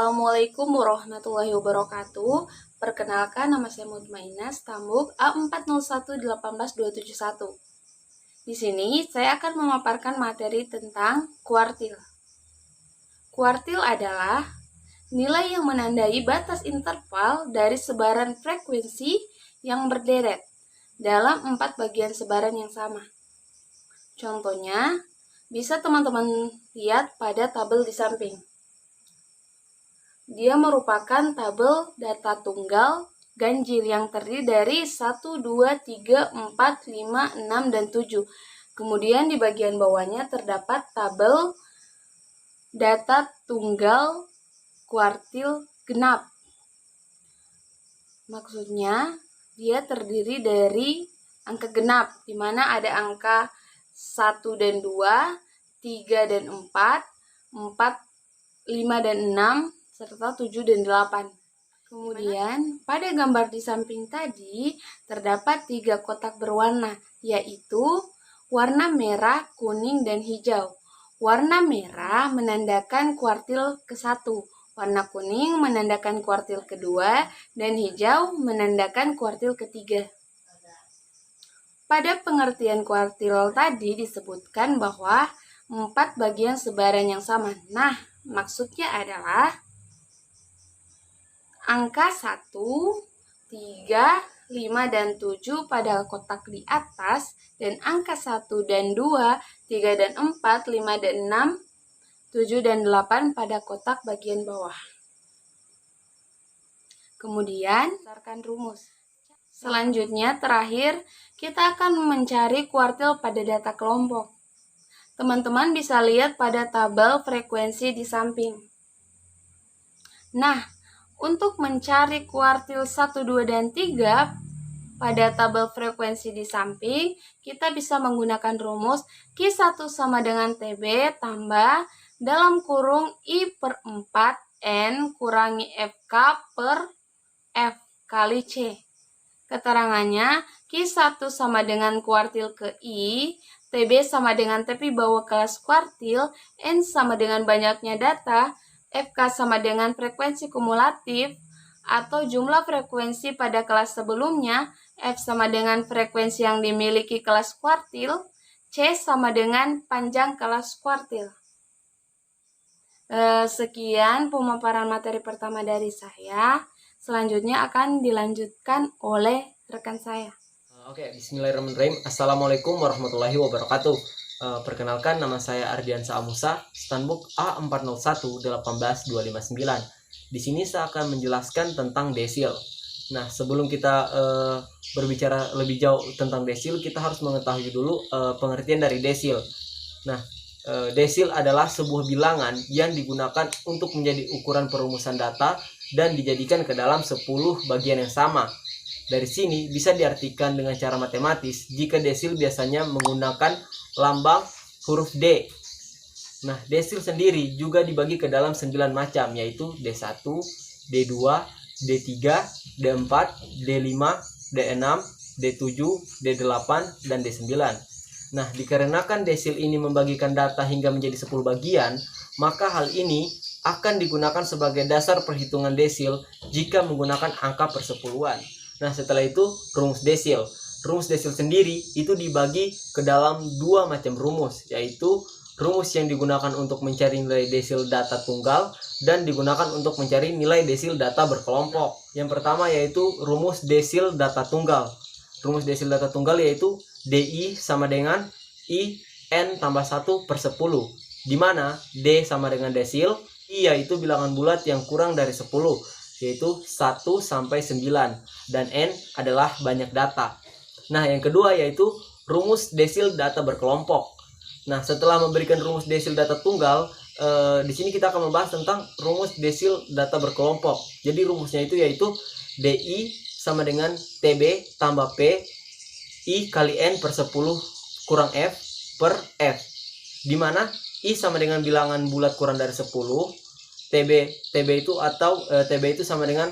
Assalamualaikum warahmatullahi wabarakatuh. Perkenalkan, nama saya Mutmainah, Stambuk A4011812771. Di sini saya akan memaparkan materi tentang kuartil. Kuartil adalah nilai yang menandai batas interval dari sebaran frekuensi yang berderet dalam 4 bagian sebaran yang sama. Contohnya, bisa teman-teman lihat pada tabel di samping. Dia merupakan tabel data tunggal ganjil yang terdiri dari 1, 2, 3, 4, 5, 6, dan 7. Kemudian di bagian bawahnya terdapat tabel data tunggal kuartil genap. Maksudnya, dia terdiri dari angka genap, di mana ada angka 1 dan 2, 3 dan 4, 4, 5 dan 6, serta 7 dan 8. Kemudian, pada gambar di samping tadi, terdapat 3 kotak berwarna, yaitu warna merah, kuning, dan hijau. Warna merah menandakan kuartil ke-1, warna kuning menandakan kuartil kedua, dan hijau menandakan kuartil ketiga. Pada pengertian kuartil tadi disebutkan bahwa 4 bagian sebaran yang sama. Nah, maksudnya adalah angka 1, 3, 5, dan 7 pada kotak di atas, dan angka 1 dan 2, 3 dan 4, 5 dan 6, 7 dan 8 pada kotak bagian bawah. Kemudian, berdasarkan rumus. Selanjutnya, terakhir, kita akan mencari kuartil pada data kelompok. Teman-teman bisa lihat pada tabel frekuensi di samping. Nah, untuk mencari kuartil 1, 2, dan 3 pada tabel frekuensi di samping, kita bisa menggunakan rumus Q1 sama dengan TB tambah dalam kurung I per 4 N kurangi FK per F kali C. Keterangannya, Q1 sama dengan kuartil ke I, TB sama dengan tepi bawah kelas kuartil, N sama dengan banyaknya data, FK sama dengan frekuensi kumulatif atau jumlah frekuensi pada kelas sebelumnya, F sama dengan frekuensi yang dimiliki kelas kuartil, C sama dengan panjang kelas kuartil. Sekian pemaparan materi pertama dari saya. Selanjutnya akan dilanjutkan oleh rekan saya. Oke, bismillahirrahmanirrahim. Assalamualaikum warahmatullahi wabarakatuh. Perkenalkan, nama saya Ardiansa Amusa, Stanbook A40118259. Di sini saya akan menjelaskan tentang desil. Nah, sebelum kita berbicara lebih jauh tentang desil, kita harus mengetahui dulu pengertian dari desil. Nah, desil adalah sebuah bilangan yang digunakan untuk menjadi ukuran perumusan data dan dijadikan ke dalam 10 bagian yang sama. Dari sini bisa diartikan dengan cara matematis jika desil biasanya menggunakan lambang huruf D. Nah, desil sendiri juga dibagi ke dalam 9 macam, yaitu D1, D2, D3, D4, D5, D6, D7, D8, dan D9. Nah, dikarenakan desil ini membagikan data hingga menjadi 10 bagian, maka hal ini akan digunakan sebagai dasar perhitungan desil jika menggunakan angka persepuluhan. Nah, setelah itu rumus desil. Rumus desil sendiri itu dibagi ke dalam 2 macam rumus, yaitu rumus yang digunakan untuk mencari nilai desil data tunggal dan digunakan untuk mencari nilai desil data berkelompok. Yang pertama yaitu rumus desil data tunggal. Rumus desil data tunggal yaitu DI sama dengan I N tambah 1 per 10, di mana D sama dengan desil, I yaitu bilangan bulat yang kurang dari 10, yaitu 1 sampai 9, dan N adalah banyak data. Nah, yang kedua yaitu rumus desil data berkelompok. Nah, setelah memberikan rumus desil data tunggal, di sini kita akan membahas tentang rumus desil data berkelompok. Jadi rumusnya itu yaitu DI sama dengan TB tambah P I kali N per 10 kurang F per F, di mana I sama dengan bilangan bulat kurang dari 10, TB itu sama dengan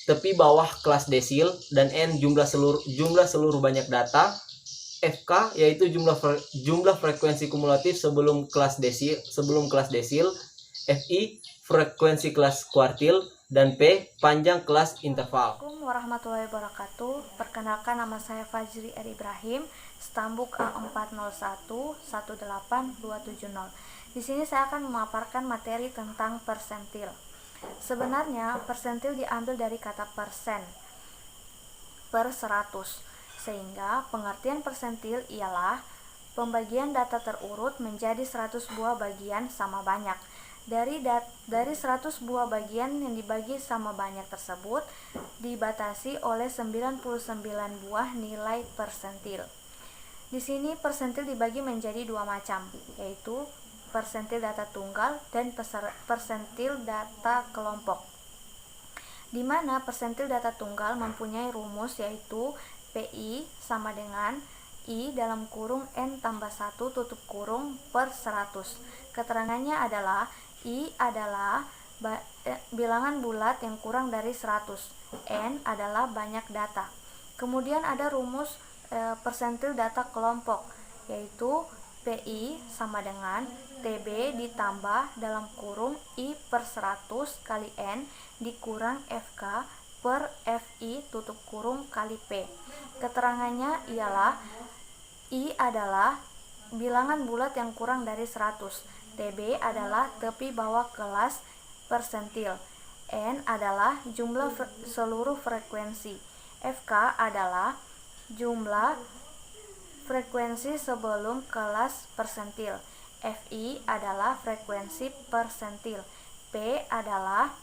tepi bawah kelas desil, dan N jumlah seluruh banyak data, FK yaitu jumlah frekuensi kumulatif sebelum kelas desil, FI frekuensi kelas kuartil, dan P panjang kelas interval. Assalamualaikum warahmatullahi wabarakatuh. Perkenalkan, nama saya Fajri R. Ibrahim, stambuk A40118270. Di sini saya akan memaparkan materi tentang persentil. Sebenarnya persentil diambil dari kata persen, per 100, sehingga pengertian persentil ialah pembagian data terurut menjadi 100 buah bagian sama banyak. Dari 100 buah bagian yang dibagi sama banyak tersebut dibatasi oleh 99 buah nilai persentil. Di sini persentil dibagi menjadi dua macam, yaitu persentil data tunggal dan persentil data kelompok. Di mana persentil data tunggal mempunyai rumus, yaitu PI sama dengan I dalam kurung N tambah 1 tutup kurung per 100. Keterangannya adalah I adalah bilangan bulat yang kurang dari 100. N adalah banyak data. Kemudian ada rumus persentil data kelompok, yaitu PI sama dengan TB ditambah dalam kurung I per 100 kali N dikurang FK per FI tutup kurung kali P. Keterangannya ialah I adalah bilangan bulat yang kurang dari 100. TB adalah tepi bawah kelas persentil. N adalah jumlah seluruh frekuensi. FK adalah jumlah frekuensi sebelum kelas persentil. FI adalah frekuensi persentil. P adalah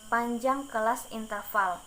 panjang kelas interval.